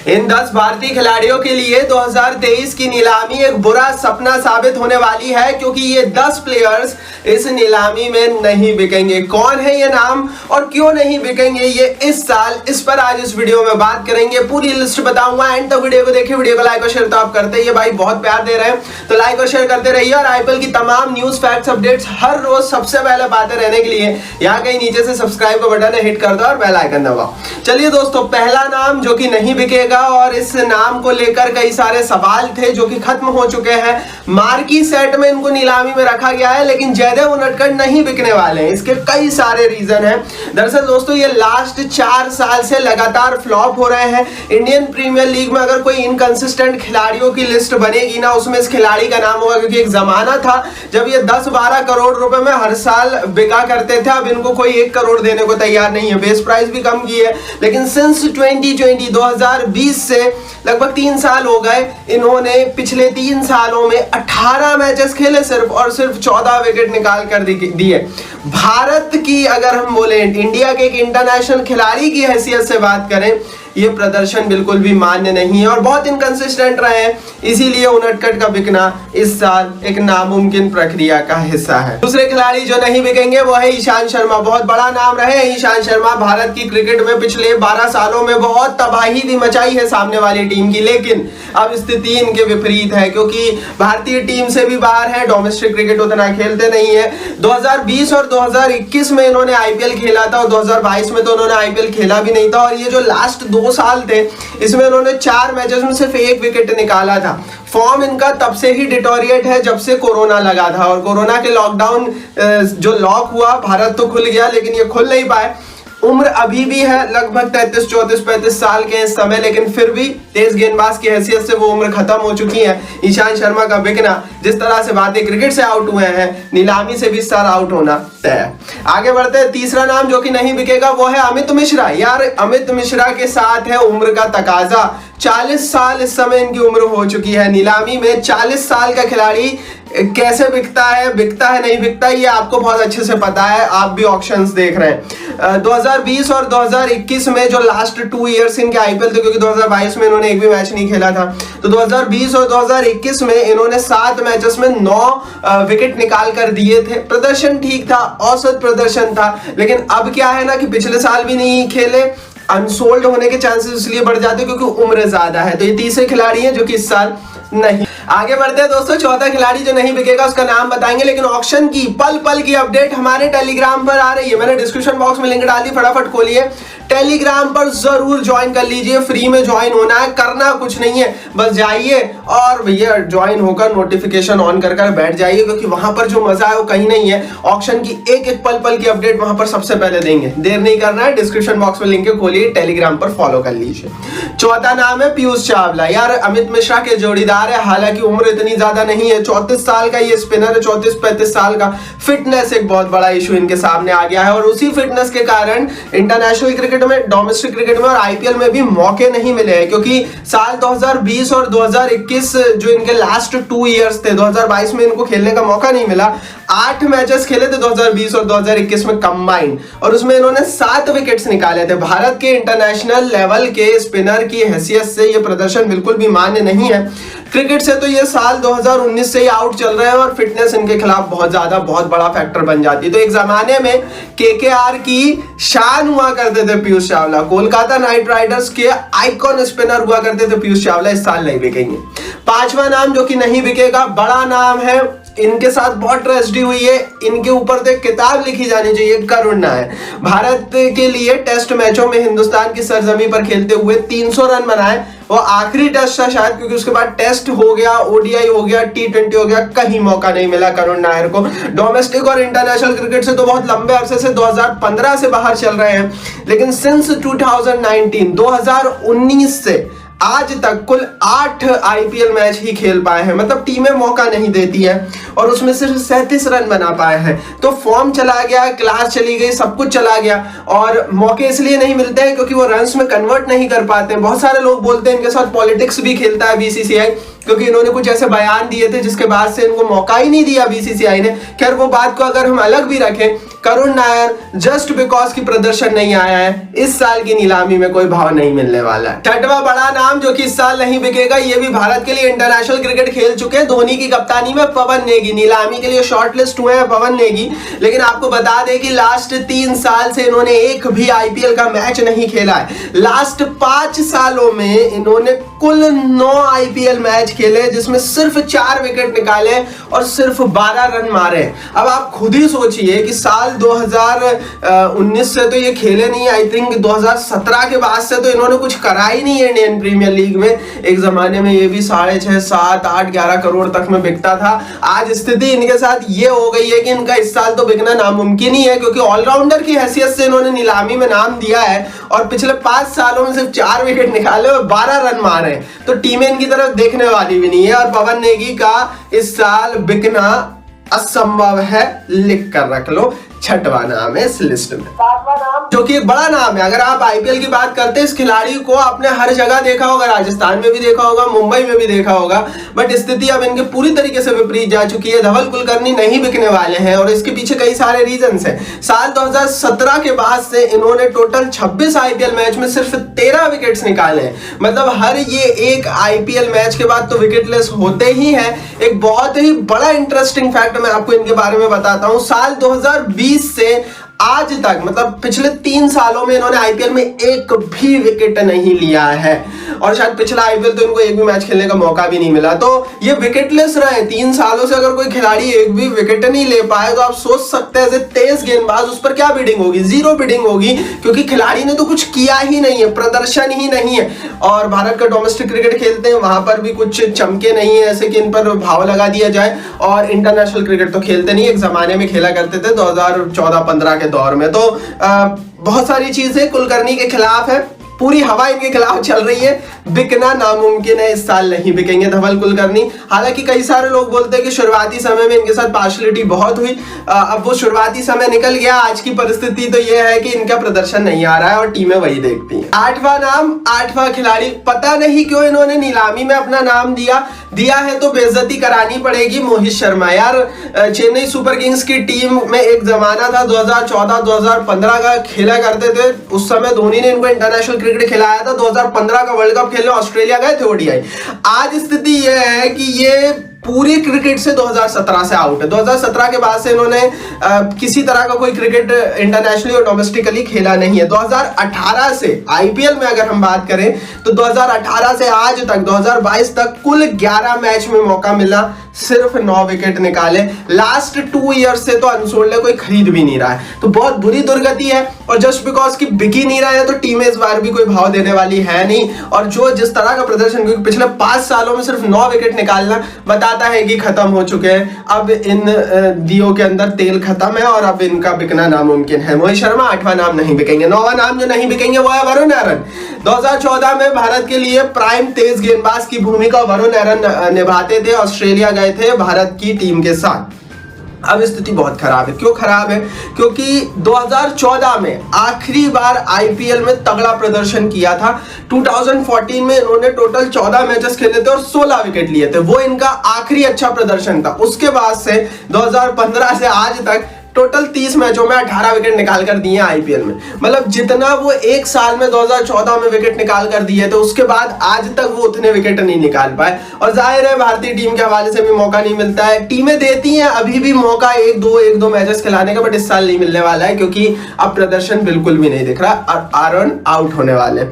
इन 10 भारतीय खिलाड़ियों के लिए 2023 की नीलामी एक बुरा सपना साबित होने वाली है, क्योंकि ये 10 प्लेयर्स इस नीलामी में नहीं बिकेंगे। कौन है ये नाम और क्यों नहीं बिकेंगे ये इस साल, इस पर आज इस वीडियो में बात करेंगे। पूरी लिस्ट बताऊंगा, एंड तक वीडियो को देखिए। वीडियो को लाइक और शेयर तो आप करते ही भाई, बहुत प्यार दे रहे हैं तो लाइक और शेयर करते रहिए। और आईपीएल की तमाम न्यूज, फैक्ट्स, अपडेट्स हर रोज सबसे पहले पाते रहने के लिए यहाँ कहीं नीचे से सब्सक्राइब का बटन है, हिट कर दो और बेल आइकन दबाओ। चलिए दोस्तों, पहला नाम जो कि नहीं बिकेगा और इस नाम को लेकर कई सारे सवाल थे जो कि खत्म हो चुके हैं। मार्की सेट में इनको नीलामी में रखा गया है, लेकिन जयदेव उनडकट नहीं बिकने वाले हैं। इसके कई सारे रीजन हैं। दरअसल दोस्तों, ये लास्ट 4 साल से लगातार फ्लॉप हो रहे हैं। इंडियन प्रीमियर लीग में अगर कोई इनकंसिस्टेंट खिलाड़ियों की लिस्ट बनेगी ना, उसमें इस खिलाड़ी का नाम होगा, क्योंकि एक जमाना था जब ये 10-12 करोड़ रुपए में हर साल बिका करते थे। अब इनको कोई 1 करोड़ देने को तैयार नहीं है। बेस प्राइस भी कम की है, लेकिन सिंस 2020 से लगभग 3 साल हो गए, इन्होंने पिछले 3 सालों में 18 मैचेस खेले सिर्फ और सिर्फ 14 विकेट निकाल कर दिए। भारत की अगर हम बोले, इंडिया के एक इंटरनेशनल खिलाड़ी की हैसियत से बात करें, ये प्रदर्शन बिल्कुल भी मान्य नहीं है और बहुत इनकंसिस्टेंट रहे हैं। इसीलिए उनडकट का बिकना इस साल एक नामुमकिन प्रक्रिया का हिस्सा है। दूसरे खिलाड़ी जो नहीं बिकेंगे वो है ईशांत शर्मा। बहुत बड़ा नाम रहे ईशांत शर्मा। भारत की क्रिकेट में पिछले 12 सालों में बहुत तबाही भी मचाई है सामने वाली टीम की, लेकिन अब स्थिति इनके विपरीत है, क्योंकि भारतीय टीम से भी बाहर है, डोमेस्टिक क्रिकेट उतना खेलते नहीं है। 2020 और 2021 में इन्होंने आईपीएल खेला था और 2022 में तो उन्होंने आईपीएल खेला भी नहीं था। और ये जो लास्ट 2 साल थे, इसमें उन्होंने 4 मैचेस में सिर्फ 1 विकेट निकाला था। फॉर्म इनका तब से ही डिटोरिएट है जब से कोरोना लगा था, और कोरोना के लॉकडाउन जो लॉक हुआ, भारत तो खुल गया लेकिन ये खुल नहीं पाए। उम्र अभी भी है, लगभग 33, 34, 35 साल के इस समय, लेकिन फिर भी तेज गेंदबाज की हैसियत से वो उम्र खत्म हो चुकी है। ईशांत शर्मा का बिकना, जिस तरह से भारतीय क्रिकेट से आउट हुए हैं, नीलामी से भी इस साल आउट होना तय है। आगे बढ़ते हैं। तीसरा नाम जो कि नहीं बिकेगा वो है अमित मिश्रा। यार, अमित मिश्रा के साथ है उम्र का तकाजा। 40 साल इस समय इनकी उम्र हो चुकी है। नीलामी में 40 साल का खिलाड़ी कैसे बिकता है नहीं बिकता, ये आपको बहुत अच्छे से पता है, आप भी ऑप्शंस देख रहे हैं। 2020 और 2021 में जो लास्ट 2 इयर्स इनके आईपीएल थे, क्योंकि 2022 में इन्होंने एक भी मैच नहीं खेला था, तो 2020 और 2021 में इन्होंने 7 मैचेस में 9 विकेट निकाल कर दिए थे। प्रदर्शन ठीक था, औसत प्रदर्शन था, लेकिन अब क्या है ना कि पिछले साल भी नहीं खेले। अनसोल्ड होने के चांसेस इसलिए बढ़ जाते हैं क्योंकि उम्र ज्यादा है। तो ये तीसरे खिलाड़ी हैं जो कि इस साल नहीं। आगे बढ़ते हैं दोस्तों। चौथा खिलाड़ी जो नहीं बिकेगा उसका नाम बताएंगे, लेकिन ऑक्शन की पल पल की अपडेट हमारे टेलीग्राम पर आ रही है। मैंने डिस्क्रिप्शन बॉक्स में लिंक डाल दी, फटाफट खोलिए, टेलीग्राम पर जरूर ज्वाइन कर लीजिए। फ्री में ज्वाइन होना है, करना कुछ नहीं है, बस जाइए और भैया ज्वाइन होकर नोटिफिकेशन ऑन कर बैठ जाइए, क्योंकि वहां पर जो मजा है वो कहीं नहीं है। ऑक्शन की एक एक पल पल की अपडेट वहां पर सबसे पहले देंगे। देर नहीं करना है, डिस्क्रिप्शन बॉक्स में लिंक खोलिए, टेलीग्राम पर फॉलो कर लीजिए। चौथा नाम है पीयूष चावला। यार, अमित मिश्रा के जोड़ीदार है, हालांकि उम्र इतनी ज्यादा नहीं है। 34 साल का ये स्पिनर है, 34-35 साल का। फिटनेस एक बहुत बड़ा इशू इनके सामने आ गया है, और उसी फिटनेस के कारण इंटरनेशनल क्रिकेट में, डोमेस्टिक क्रिकेट में और आईपीएल में भी मौके नहीं मिले हैं। क्योंकि साल 2020 और 2021 जो इनके लास्ट 2 इयर्स थे, 2022 में इनको खेलने का मौका नहीं मिला। 8 मैचेस खेले थे 2020 और 2021 में कंबाइंड, और उसमें इन्होंने 7 विकेट्स निकाले थे। भारत के इंटरनेशनल लेवल के स्पिनर की हैसियत से ये प्रदर्शन बिल्कुल भी मान्य नहीं है। क्रिकेट से तो ये साल 2019 से ही आउट चल रहे हैं, और फिटनेस इनके खिलाफ बहुत बड़ा फैक्टर बन जाती है। तो एक जमाने में केकेआर की शान हुआ करते थे पीयूष चावला, कोलकाता नाइट राइडर्स के आइकॉन स्पिनर हुआ करते थे पीयूष चावला। इस साल नहीं बिकेंगे। 5वां नाम जो कि नहीं बिकेगा, बड़ा नाम है, इनके साथ बहुत ट्रेजेडी हुई है, इनके ऊपर तो एक किताब लिखी जानी चाहिए, करुण नायर। भारत के लिए टेस्ट मैचों में हिंदुस्तान की सरजमी पर खेलते हुए 300 रन बनाए। वो आखिरी टेस्ट था शायद, क्योंकि उसके बाद टेस्ट हो गया, ओडीआई हो गया, T20 हो गया, कहीं मौका नहीं मिला करुण नायर को। डोमेस्टिक और इंटरनेशनल क्रिकेट से तो बहुत लंबे अरसे से 2015 से बाहर चल रहे हैं, लेकिन सिंस 2019 से आज तक कुल 8 आईपीएल मैच ही खेल पाए हैं। मतलब टीमें मौका नहीं देती है, और उसमें सिर्फ 37 रन बना पाए हैं। तो फॉर्म चला गया, क्लास चली गई, सब कुछ चला गया, और मौके इसलिए नहीं मिलते हैं क्योंकि वो रन्स में कन्वर्ट नहीं कर पाते हैं। बहुत सारे लोग बोलते हैं इनके साथ पॉलिटिक्स भी खेलता है बीसीसीआई, क्योंकि इन्होंने कुछ ऐसे बयान दिए थे जिसके बाद से इनको मौका ही नहीं दिया बीसीसीआई ने। खैर, वो बात को अगर हम अलग भी रखें, करुण नायर जस्ट बिकॉज की प्रदर्शन नहीं आया है, इस साल की नीलामी में कोई भाव नहीं मिलने वाला है। छठवां बड़ा नाम जो कि इस साल नहीं बिकेगा, ये भी भारत के लिए इंटरनेशनल क्रिकेट खेल चुके हैं, धोनी की कप्तानी में पवन नेगी नीलामी के लिए शॉर्टलिस्ट हुए हैं पवन नेगी। लेकिन आपको बता दें कि लास्ट 3 साल से इन्होंने एक भी आईपीएल का मैच नहीं खेला है। लास्ट 5 सालों में इन्होंने कुल 9 आईपीएल मैच खेले जिसमें सिर्फ 4 विकेट निकाले और सिर्फ 12 रन मारे। अब आप खुद ही सोचिए कि साल 2019 से तो ये खेले नहीं, आई थिंक 2017 के बाद से तो इन्होंने कुछ करा ही नहीं है इंडियन प्रीमियर लीग में। एक जमाने में ये भी 6.5, 7, 8, 11 करोड़ तक में बिकता था। आज स्थिति इनके साथ ये हो गई है कि इनका इस साल तो बिकना नामुमकिन ही है, क्योंकि ऑलराउंडर की हैसियत से इन्होंने नीलामी में नाम दिया है और पिछले 5 सालों में सिर्फ 4 विकेट निकाले और 12 रन मारे, तो टीमें इनकी तरफ देखने वाली भी नहीं है। और पवन नेगी का इस साल बिकना असंभव है, लिख कर रख लो। छठवां नाम है इस लिस्ट में। सातवां नाम जो कि एक बड़ा नाम है, अगर आप आईपीएल की बात करते हैं, इस खिलाड़ी को आपने हर जगह देखा होगा, राजस्थान में भी देखा होगा, मुंबई में भी देखा होगा, बट स्थिति अब इनके पूरी तरीके से विपरीत जा चुकी है। धवल कुलकर्णी नहीं बिकने वाले हैं और इसके पीछे कई सारे रीजंस हैं। साल 2017 के बाद से इन्होंने टोटल 26 आईपीएल मैच में सिर्फ 13 विकेट्स निकाले हैं। मतलब हर ये एक आईपीएल मैच के बाद तो विकेटलेस होते ही है। एक बहुत ही बड़ा इंटरेस्टिंग फैक्ट मैं आपको इनके बारे में बताता हूं। साल 2020 से आज तक, मतलब पिछले 3 सालों में इन्होंने आईपीएल में एक भी विकेट नहीं लिया है और शायद पिछला आईपीएल तो इनको एक भी मैच खेलने का मौका भी नहीं मिला। तो ये विकेटलेस रहे 3 सालों से। अगर कोई खिलाड़ी एक भी विकेट नहीं ले पाए तो आप सोच सकते हैं तेज गेंदबाज, उस पर क्या बिडिंग होगी? 0 बिडिंग होगी, क्योंकि खिलाड़ी ने तो कुछ किया ही नहीं है, प्रदर्शन ही नहीं है। और भारत का डोमेस्टिक क्रिकेट खेलते हैं, वहां पर भी कुछ चमके नहीं है ऐसे कि इन पर भाव लगा दिया जाए। और इंटरनेशनल क्रिकेट तो खेलते नहीं, एक जमाने में खेला करते थे 2014-15 के दौर में। तो बहुत सारी चीजें कुलकर्णी के खिलाफ है, पूरी हवा इनके खिलाफ चल रही है। बिकना नामुमकिन है, इस साल नहीं बिकेंगे धवल कुलकर्णी। हालांकि कई सारे लोग बोलते हैं कि शुरुआती समय में इनके साथ पार्शलिटी बहुत हुई, अब वो शुरुआती समय निकल गया। आज की परिस्थिति तो ये है कि इनका प्रदर्शन नहीं आ रहा है और टीमें वही देखती हैं। 8वां नाम, 8वां खिलाड़ी, पता नहीं क्यों इन्होंने नीलामी में अपना नाम दिया है तो बेइज्जती करानी पड़ेगी। मोहित शर्मा यार, चेन्नई सुपर किंग्स की टीम में एक जमाना था 2014-2015 का, खेला करते थे। उस समय धोनी ने इनको इंटरनेशनल क्रिकेट खिलाया था। 2015 का वर्ल्ड कप खेलने ऑस्ट्रेलिया गए थे ओडीआई। आज स्थिति यह है कि ये पूरी क्रिकेट से 2017 से आउट है। 2017 के बाद से इन्होंने किसी तरह का कोई क्रिकेट इंटरनेशनली और डोमेस्टिकली खेला नहीं है। 2018 से आईपीएल में अगर हम बात करें तो 2018 से आज तक 2022 तक कुल 11 मैच में मौका मिला, सिर्फ 9 विकेट निकाले। लास्ट 2 ईयर से तो अनसोल्ड है, कोई खरीद भी नहीं रहा है, तो बहुत बुरी दुर्गति है। और जस्ट बिकॉज की बिक ही नहीं रहा है तो टीमें इस बार भी कोई भाव देने वाली है नहीं। और जो जिस तरह का प्रदर्शन, क्योंकि पिछले 5 सालों में सिर्फ 9 विकेट निकालना बताता है कि खत्म हो चुके हैं। अब इन दियों के अंदर तेल खत्म है और अब इनका बिकना नामुमकिन है। मोहित शर्मा 8वां नाम नहीं बिकेंगे। 9वां नाम जो नहीं बिकेंगे वो है वरुण आरन। 2014 में भारत के लिए प्राइम तेज गेंदबाज की भूमिका वरुण आरन निभाते थे, ऑस्ट्रेलिया गए थे भारत की टीम के साथ। अब स्थिति बहुत खराब है। क्यों खराब है? क्योंकि 2014 में आखिरी बार आईपीएल में तगड़ा प्रदर्शन किया था। 2014 में इन्होंने टोटल 14 मैचेस खेले थे और 16 विकेट लिए थे, वो इनका आखिरी अच्छा प्रदर्शन था। उसके बाद से 2015 से आज तक टोटल 30 मैचों में 18 विकेट निकाल कर दिए आईपीएल में। मतलब जितना वो एक साल में 2014 में विकेट निकाल कर दिए थे, उसके बाद आज तक वो उतने विकेट नहीं निकाल पाए। और जाहिर है भारतीय टीम के हवाले से भी मौका नहीं मिलता है। टीमें देती हैं अभी भी मौका एक दो मैचेस खिलाने का, बट इस साल नहीं मिलने वाला है क्योंकि अब प्रदर्शन बिल्कुल भी नहीं दिख रहा और आरन आउट होने वाले।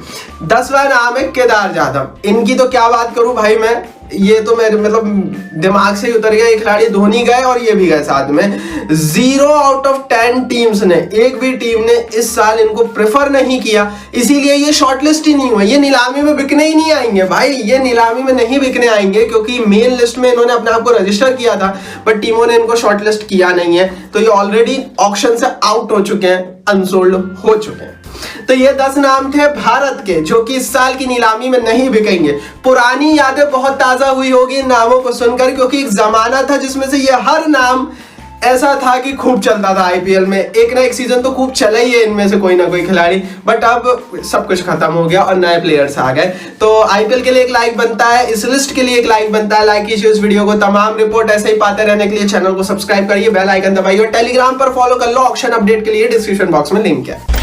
10वां नाम है केदार जाधव। इनकी तो क्या बात करूं भाई मैं, ये तो मेरे मतलब दिमाग से ही उतर गया। ये खिलाड़ी धोनी गए और ये भी गए साथ में। 0 आउट ऑफ 10 टीम्स ने, एक भी टीम ने इस साल इनको प्रेफर नहीं किया, इसीलिए ये शॉर्टलिस्ट ही नहीं हुए। ये नीलामी में बिकने ही नहीं आएंगे भाई, ये नीलामी में नहीं बिकने आएंगे क्योंकि मेन लिस्ट में इन्होंने अपने आप को रजिस्टर किया था, बट टीमों ने इनको शॉर्टलिस्ट किया नहीं है। तो ये ऑलरेडी ऑक्शन से आउट हो चुके हैं, अनसोल्ड हो चुके हैं। तो ये 10 नाम थे भारत के जो कि इस साल की नीलामी में नहीं बिकेंगे। पुरानी यादें बहुत ताजा हुई होगी इन नामों को सुनकर, क्योंकि एक जमाना था जिसमें से ये हर नाम ऐसा था कि खूब चलता था आईपीएल में, एक ना एक सीजन तो खूब चला ही है इनमें से कोई ना कोई खिलाड़ी, बट अब सब कुछ खत्म हो गया और नए प्लेयर्स आ गए। तो आईपीएल के लिए एक लाइक बनता है, इस लिस्ट के लिए एक लाइक बनता है। लाइक कीजिए इस वीडियो को। तमाम रिपोर्ट ऐसे ही पाते रहने के लिए चैनल को सब्सक्राइब करिए, बेल आइकन दबाइए और टेलीग्राम पर फॉलो कर लो। ऑक्शन अपडेट के लिए डिस्क्रिप्शन बॉक्स में लिंक है।